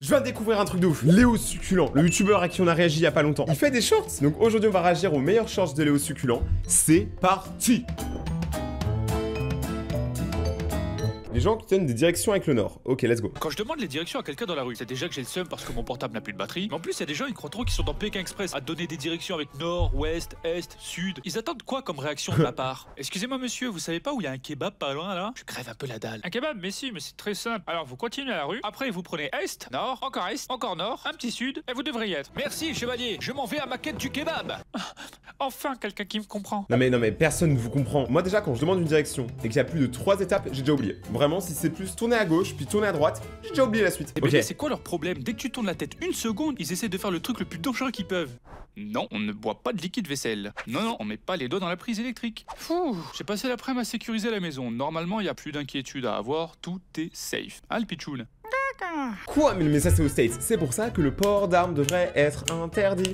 Je viens de découvrir un truc de ouf. Léo Succulent, le youtubeur à qui on a réagi il y a pas longtemps. Il fait des shorts. Donc aujourd'hui, on va réagir aux meilleurs shorts de Léo Succulent. C'est parti. Les gens qui donnent des directions avec le nord. Ok, let's go. Quand je demande les directions à quelqu'un dans la rue, c'est déjà que j'ai le seum parce que mon portable n'a plus de batterie. Mais en plus, il y a des gens, ils croient trop qu'ils sont dans Pékin Express à donner des directions avec nord, ouest, est, sud. Ils attendent quoi comme réaction de ma part? Excusez-moi monsieur, vous savez pas où il y a un kebab pas loin là? Je crève un peu la dalle. Un kebab? Mais si, mais c'est très simple. Alors vous continuez à la rue, après vous prenez est, nord, encore nord, un petit sud, et vous devriez être. Merci chevalier, je m'en vais à ma quête du kebab. Enfin, quelqu'un qui me comprend. Non mais personne ne vous comprend. Moi déjà, quand je demande une direction et qu'il y a plus de 3 étapes, j'ai déjà oublié. Vraiment, si c'est plus tourner à gauche, puis tourner à droite, j'ai déjà oublié la suite. Et bébé, c'est quoi leur problème? Dès que tu tournes la tête une seconde, ils essaient de faire le truc le plus dangereux qu'ils peuvent. Non, on ne boit pas de liquide vaisselle. Non, on met pas les doigts dans la prise électrique. Fouh, j'ai passé l'après-midi à sécuriser la maison. Normalement, il n'y a plus d'inquiétude à avoir, tout est safe. Hein, le pitchoun? Quoi? Mais ça c'est aux States. C'est pour ça que le port d'armes devrait être interdit.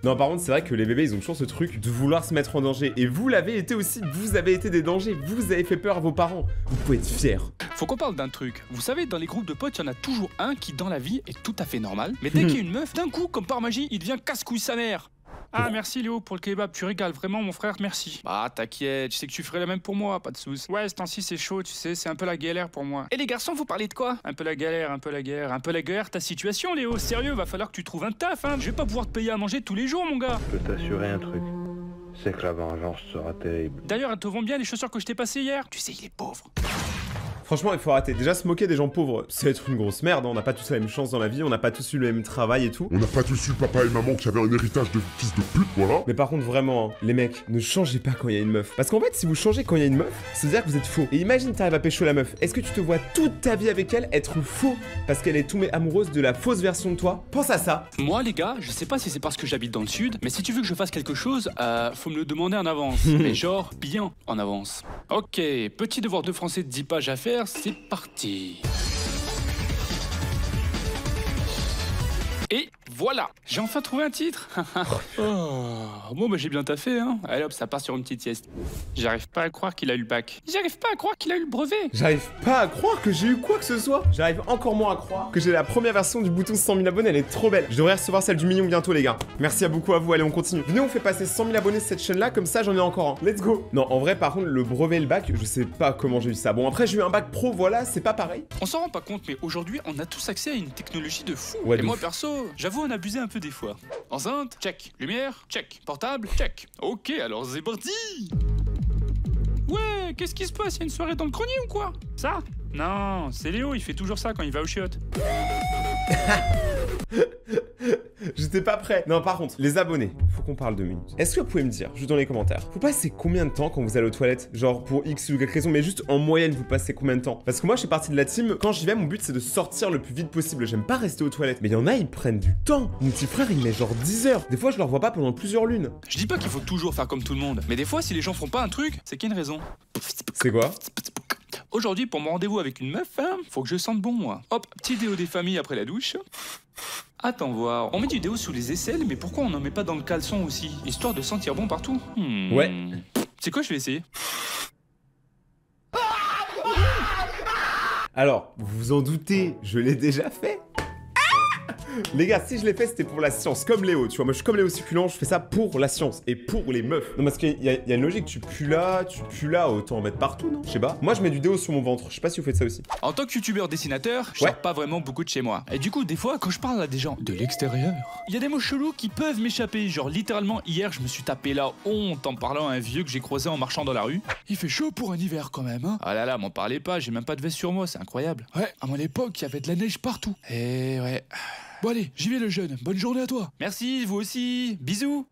Non, par contre, c'est vrai que les bébés, ils ont toujours ce truc de vouloir se mettre en danger. Et vous l'avez été aussi, vous avez été des dangers, vous avez fait peur à vos parents. Vous pouvez être fiers. Faut qu'on parle d'un truc. Vous savez, dans les groupes de potes, il y en a toujours un qui, dans la vie, est tout à fait normal. Mais dès qu'il y a une meuf, d'un coup, comme par magie, il devient casse-couille sa mère. Ah, merci Léo pour le kebab, tu régales vraiment mon frère, merci. Bah t'inquiète, je sais que tu ferais la même pour moi, pas de soucis. Ouais, ce temps-ci c'est chaud, tu sais, c'est un peu la galère pour moi. Et les garçons, vous parlez de quoi? Un peu la galère, un peu la guerre, un peu la guerre, ta situation Léo, sérieux, va falloir que tu trouves un taf, hein. Je vais pas pouvoir te payer à manger tous les jours mon gars. Je peux t'assurer un truc, c'est que la vengeance sera terrible. D'ailleurs, elles te vont bien les chaussures que je t'ai passées hier? Tu sais, il est pauvre. Franchement, il faut arrêter. Déjà, se moquer des gens pauvres, c'est être une grosse merde. Hein. On n'a pas tous la même chance dans la vie, on n'a pas tous eu le même travail et tout. On n'a pas tous eu papa et maman qui avaient un héritage de fils de pute, voilà. Mais par contre, vraiment, hein, les mecs, ne changez pas quand il y a une meuf. Parce qu'en fait, si vous changez quand il y a une meuf, c'est-à-dire que vous êtes faux. Et imagine, t'arrives à pécho la meuf. Est-ce que tu te vois toute ta vie avec elle être faux? Parce qu'elle est tombée amoureuse de la fausse version de toi? Pense à ça. Moi, les gars, je sais pas si c'est parce que j'habite dans le sud, mais si tu veux que je fasse quelque chose, faut me le demander en avance. Mais genre, bien en avance. Ok, petit devoir de français de 10 pages à faire, c'est parti. Et voilà, j'ai enfin trouvé un titre. Bon bah j'ai bien taffé hein. Allez hop, ça part sur une petite sieste. J'arrive pas à croire qu'il a eu le bac. J'arrive pas à croire qu'il a eu le brevet. J'arrive pas à croire que j'ai eu quoi que ce soit. J'arrive encore moins à croire que j'ai la première version du bouton 100 000 abonnés, elle est trop belle. Je devrais recevoir celle du million bientôt les gars. Merci à beaucoup à vous, allez on continue. Venez on fait passer 100 000 abonnés cette chaîne là, comme ça j'en ai encore un. Let's go. Non en vrai par contre le brevet et le bac, je sais pas comment j'ai eu ça. Bon après j'ai eu un bac pro, voilà, c'est pas pareil. On s'en rend pas compte mais aujourd'hui on a tous accès à une technologie de fou. Ouais, et moi perso, j'avoue on abusait un peu des fois. Enceinte, check. Lumière, check. Portable, check. Ok, alors c'est parti. Ouais, qu'est-ce qui se passe? Il y a une soirée dans le grenier ou quoi? Ça? Non, c'est Léo, il fait toujours ça quand il va au chiottes. J'étais pas prêt. Non, par contre, les abonnés, faut qu'on parle 2 minutes. Est-ce que vous pouvez me dire, juste dans les commentaires, vous passez combien de temps quand vous allez aux toilettes? Genre pour X ou Y raison, mais juste en moyenne, vous passez combien de temps? Parce que moi, je fais partie de la team, quand j'y vais, mon but c'est de sortir le plus vite possible. J'aime pas rester aux toilettes. Mais il y en a, ils prennent du temps. Mon petit frère, il met genre 10 heures. Des fois, je le revois pas pendant plusieurs lunes. Je dis pas qu'il faut toujours faire comme tout le monde, mais des fois, si les gens font pas un truc, c'est qu'il y a une raison. C'est quoi? Aujourd'hui, pour mon rendez-vous avec une meuf, hein, faut que je sente bon, moi. Hop, petit déo des familles après la douche. Attends voir, on met du déo sous les aisselles, mais pourquoi on n'en met pas dans le caleçon aussi? Histoire de sentir bon partout. Ouais. C'est quoi, je vais essayer. Alors, vous vous en doutez, je l'ai déjà fait. Les gars, si je l'ai fait, c'était pour la science, comme Léo, tu vois. Moi, je suis comme Léo Succulent, je fais ça pour la science et pour les meufs. Non, parce qu'il y a une logique, tu pues là, autant en mettre partout, non? Je sais pas. Moi, je mets du déo sur mon ventre, je sais pas si vous faites ça aussi. En tant que youtubeur dessinateur, je sors pas vraiment beaucoup de chez moi. Et du coup, des fois, quand je parle à des gens de l'extérieur, il y a des mots chelous qui peuvent m'échapper. Genre, littéralement, hier, je me suis tapé la honte en parlant à un vieux que j'ai croisé en marchant dans la rue. Il fait chaud pour un hiver quand même, hein? Ah là là, m'en parlez pas, j'ai même pas de veste sur moi, c'est incroyable. Ouais, à mon époque, il y avait de la neige partout. Et ouais. Bon allez, j'y vais le jeune, bonne journée à toi. Merci, vous aussi, bisous.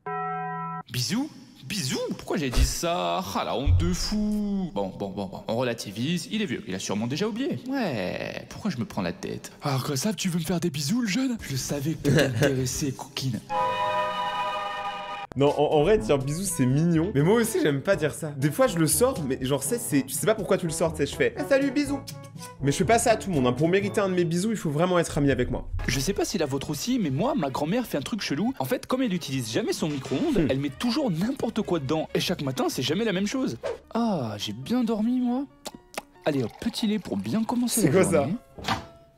Bisous? Bisous? Pourquoi j'ai dit ça? Ah la honte de fou. Bon, on relativise, il est vieux, il a sûrement déjà oublié. Ouais, pourquoi je me prends la tête? Alors que ça, tu veux me faire des bisous le jeune? Je savais que t'étais intéressé, coquine. Non, en vrai, dire bisous, c'est mignon. Mais moi aussi, j'aime pas dire ça. Des fois, je le sors, mais genre, tu sais pas pourquoi tu le sors, tu sais, je fais salut, bisous. Mais je fais pas ça à tout le monde, hein. Pour mériter un de mes bisous, il faut vraiment être ami avec moi. Je sais pas si la vôtre aussi, mais moi, ma grand-mère fait un truc chelou. En fait, comme elle utilise jamais son micro-ondes, elle met toujours n'importe quoi dedans. Et chaque matin, c'est jamais la même chose. Ah, j'ai bien dormi, moi. Allez hop, petit lait pour bien commencer la journée. C'est quoi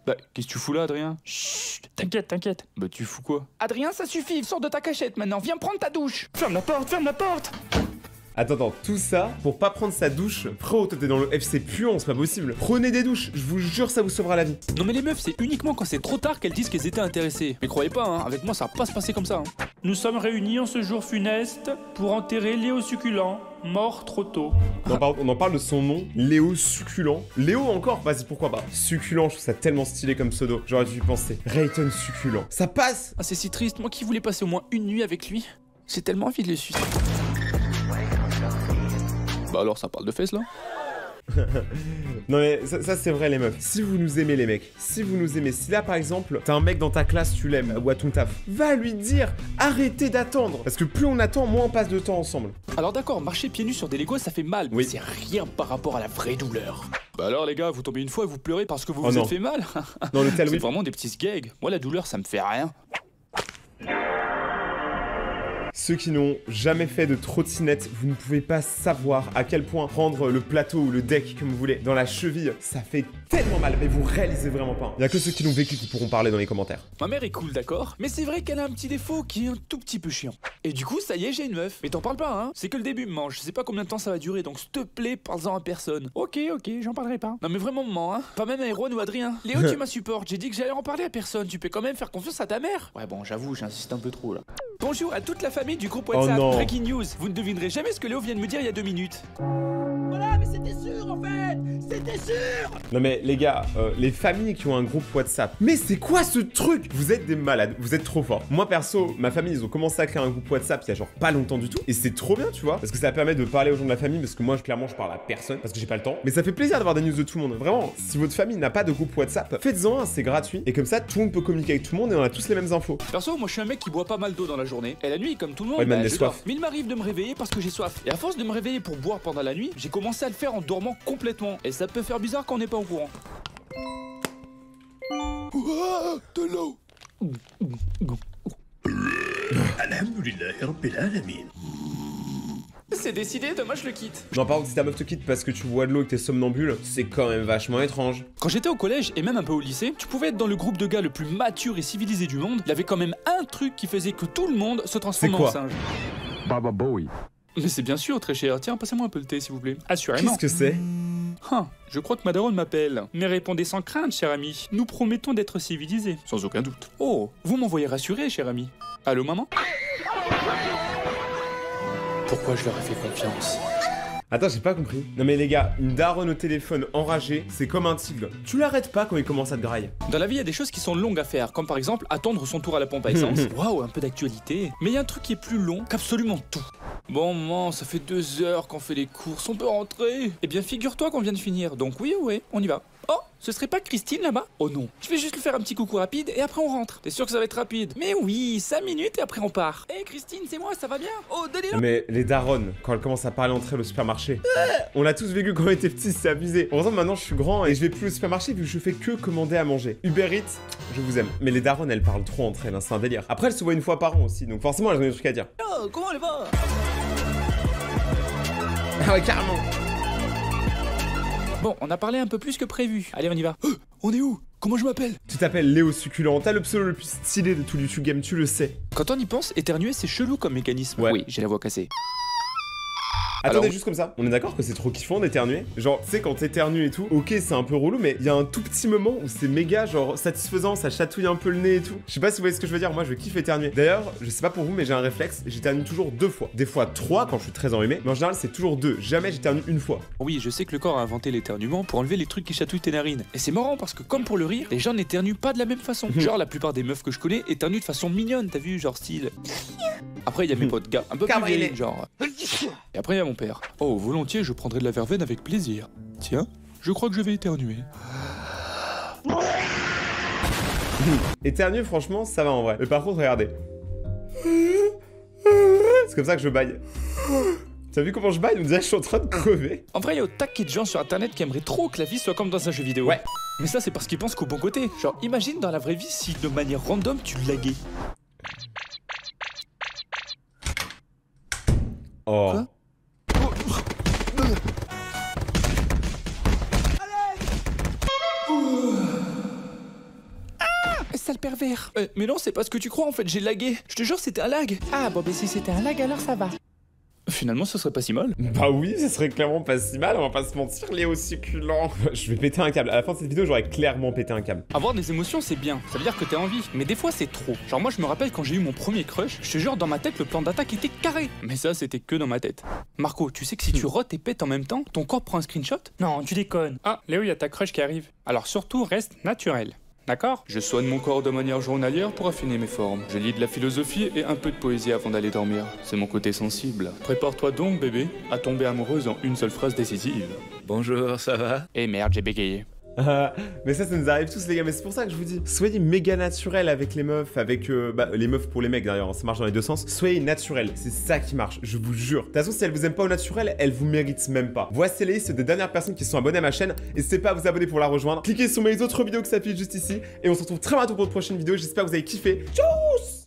ça? Bah, qu'est-ce que tu fous là, Adrien? Chut, t'inquiète, t'inquiète. Bah, tu fous quoi? Adrien, ça suffit, sors de ta cachette maintenant, viens prendre ta douche. Ferme la porte, ferme la porte. Attends, tout ça pour pas prendre sa douche? Frérot, toi t'es dans le FC puant, c'est pas possible. Prenez des douches, je vous jure, ça vous sauvera la vie. Non mais les meufs, c'est uniquement quand c'est trop tard qu'elles disent qu'elles étaient intéressées. Mais croyez pas, hein, avec moi ça va pas se passer comme ça. Hein. Nous sommes réunis en ce jour funeste pour enterrer Léo Succulent, mort trop tôt. On en parle de son nom, Léo Succulent. Léo encore? Vas-y, pourquoi pas. Succulent, je trouve ça tellement stylé comme pseudo. J'aurais dû y penser. Rayton Succulent. Ça passe! Ah c'est si triste, moi qui voulais passer au moins une nuit avec lui. J'ai tellement envie de le sucer. Bah alors ça parle de fesses là? Non mais ça c'est vrai les meufs. Si vous nous aimez les mecs, si vous nous aimez, si là par exemple t'as un mec dans ta classe, tu l'aimes, ou à ton taf, va lui dire arrêtez d'attendre. Parce que plus on attend, moins on passe de temps ensemble. Alors d'accord, marcher pieds nus sur des Legos ça fait mal, oui. Mais c'est rien par rapport à la vraie douleur. Bah alors les gars, vous tombez une fois et vous pleurez parce que vous oh vous non. êtes fait mal. Non le tel c'est oui. vraiment des petits gags. Moi la douleur ça me fait rien. Ceux qui n'ont jamais fait de trottinette, vous ne pouvez pas savoir à quel point prendre le plateau ou le deck, comme vous voulez, dans la cheville, ça fait tellement mal, mais vous réalisez vraiment pas. Il y a que ceux qui l'ont vécu qui pourront parler dans les commentaires. Ma mère est cool, d'accord, mais c'est vrai qu'elle a un petit défaut qui est un tout petit peu chiant. Et du coup, ça y est, j'ai une meuf. Mais t'en parles pas, hein. C'est que le début, maman. Je sais pas combien de temps ça va durer, donc s'il te plaît, parle-en à personne. Ok, j'en parlerai pas. Non mais vraiment, maman, hein. Pas même à Erwan ou Adrien. Léo, tu m'insupportes. J'ai dit que j'allais en parler à personne. Tu peux quand même faire confiance à ta mère. Ouais, bon, j'avoue, j'insiste un peu trop là. Bonjour à toute la famille du groupe WhatsApp. Oh non. Breaking news. Vous ne devinerez jamais ce que Léo vient de me dire il y a 2 minutes. Voilà, mais c'était sûr en fait. C'était sûr. Non mais les gars, les familles qui ont un groupe WhatsApp, mais c'est quoi ce truc? Vous êtes des malades, vous êtes trop forts. Moi perso, ma famille, ils ont commencé à créer un groupe WhatsApp il y a genre pas longtemps du tout. Et c'est trop bien, tu vois, parce que ça permet de parler aux gens de la famille, parce que moi clairement je parle à personne, parce que j'ai pas le temps. Mais ça fait plaisir d'avoir des news de tout le monde. Vraiment, si votre famille n'a pas de groupe WhatsApp, faites-en un, c'est gratuit. Et comme ça, tout le monde peut communiquer avec tout le monde et on a tous les mêmes infos. Perso, moi je suis un mec qui boit pas mal d'eau dans la journée. Et la nuit, comme tout le monde, Ouais, même des je soifs. dors. Mais il m'arrive de me réveiller parce que j'ai soif. Et à force de me réveiller pour boire pendant la nuit, j'ai commencé à le faire en dormant complètement. Et ça peut faire bizarre quand on n'est pas au courant. De l'eau. Alhamdulillah, Rabbil Alamin. C'est décidé, demain je le quitte. Non, par contre, si ta meuf te quitte parce que tu bois de l'eau et que t'es somnambule, c'est quand même vachement étrange. Quand j'étais au collège et même un peu au lycée, tu pouvais être dans le groupe de gars le plus mature et civilisé du monde. Il y avait quand même un truc qui faisait que tout le monde se transforme en singe. Baba Bowie. Mais c'est bien sûr, très cher. Tiens, passez-moi un peu le thé, s'il vous plaît. Assurément. Qu'est-ce que c'est? Je crois que ma daronne m'appelle. Mais répondez sans crainte, cher ami. Nous promettons d'être civilisés. Sans aucun doute. Oh, vous m'envoyez rassurer, cher ami. Allô, maman? Pourquoi je leur ai fait confiance? Attends, j'ai pas compris. Non mais les gars, une daronne au téléphone enragée, c'est comme un tigre. Tu l'arrêtes pas quand il commence à te grailler. Dans la vie, il y a des choses qui sont longues à faire, comme par exemple attendre son tour à la pompe à essence. Waouh, un peu d'actualité. Mais il y a un truc qui est plus long qu'absolument tout. Bon, maman, ça fait 2 heures qu'on fait les courses, on peut rentrer. Eh bien, figure-toi qu'on vient de finir, donc oui, on y va. Oh, ce serait pas Christine là-bas? Oh non, je vais juste lui faire un petit coucou rapide et après on rentre. T'es sûr que ça va être rapide? Mais oui, 5 minutes et après on part. Hé Christine, c'est moi, ça va bien? Oh, Dalila! Non mais les daronnes, quand elles commencent à parler entre elles au supermarché, on l'a tous vécu quand on était petits, c'est abusé. Par exemple, maintenant je suis grand et je vais plus au supermarché vu que je fais que commander à manger. Uber Eats, je vous aime. Mais les daronnes, elles parlent trop entre elles, hein, c'est un délire. Après, elles se voient une fois par an aussi, donc forcément elles ont des trucs à dire. Oh, comment elle va? Ah ouais, carrément. Bon, on a parlé un peu plus que prévu. Allez, on y va. On est où? Comment je m'appelle? Tu t'appelles Léo Succulent, t'as le pseudo le plus stylé de tout le YouTube Game, tu le sais. Quand on y pense, éternuer c'est chelou comme mécanisme. Ouais. Oui, j'ai la voix cassée. Attendez, Alors- juste comme ça, on est d'accord que c'est trop kiffant d'éternuer? Genre, tu sais, quand t'éternues et tout, ok, c'est un peu relou, mais il y a un tout petit moment où c'est méga, genre, satisfaisant, ça chatouille un peu le nez et tout. Je sais pas si vous voyez ce que je veux dire, moi je kiffe éternuer. D'ailleurs, je sais pas pour vous, mais j'ai un réflexe, j'éternue toujours 2 fois. Des fois 3 quand je suis très enrhumé, mais en général c'est toujours 2. Jamais j'éternue une fois. Oui, je sais que le corps a inventé l'éternuement pour enlever les trucs qui chatouillent tes narines. Et c'est marrant parce que comme pour le rire, les gens n'éternuent pas de la même façon. Genre la plupart des meufs que je connais éternuent de façon mignonne, t'as vu, genre style. Après il y a mes potes gars, un peu plus Cabrilé. vieilles, genre. Et après il y a mon père. Oh, volontiers, je prendrai de la verveine avec plaisir. Tiens, je crois que je vais éternuer. Éternuer, franchement, ça va en vrai. Mais par contre, regardez. C'est comme ça que je baille. T'as vu comment je baille? On dirait que je suis en train de crever. En vrai, il y a au taquet de gens sur internet qui aimeraient trop que la vie soit comme dans un jeu vidéo. Ouais. Mais ça, c'est parce qu'ils pensent qu'au bon côté. Genre, imagine dans la vraie vie si de manière random tu laguais. Oh. Quoi? pervers. Mais non, c'est pas ce que tu crois, en fait, j'ai lagué. Je te jure, c'était un lag. Ah bon, mais si c'était un lag, alors ça va. Finalement, ce serait pas si mal. Bah oui, ce serait clairement pas si mal, on va pas se mentir, Léo succulent. Je vais péter un câble. À la fin de cette vidéo, j'aurais clairement pété un câble. Avoir des émotions, c'est bien. Ça veut dire que t'as envie. Mais des fois, c'est trop. Genre, moi, je me rappelle quand j'ai eu mon premier crush, je te jure, dans ma tête, le plan d'attaque était carré. Mais ça, c'était que dans ma tête. Marco, tu sais que si tu rotes et pètes en même temps, ton corps prend un screenshot? Non, tu déconnes. Ah, Léo, il y a ta crush qui arrive. Alors surtout, reste naturel. D'accord? Je soigne mon corps de manière journalière pour affiner mes formes. Je lis de la philosophie et un peu de poésie avant d'aller dormir. C'est mon côté sensible. Prépare-toi donc, bébé, à tomber amoureuse en une seule phrase décisive. Bonjour, ça va? Eh merde, j'ai bégayé. Mais ça nous arrive tous les gars, mais c'est pour ça que je vous dis, soyez méga naturel avec les meufs, avec les meufs pour les mecs d'ailleurs, ça marche dans les deux sens. Soyez naturel, c'est ça qui marche, je vous jure. De toute façon, si elle vous aime pas au naturel, elle vous mérite même pas. Voici les listes des dernières personnes qui sont abonnées à ma chaîne, n'hésitez pas à vous abonner pour la rejoindre. Cliquez sur mes autres vidéos qui s'affichent juste ici, et on se retrouve très bientôt pour une prochaine vidéo, j'espère que vous avez kiffé. Tchuss!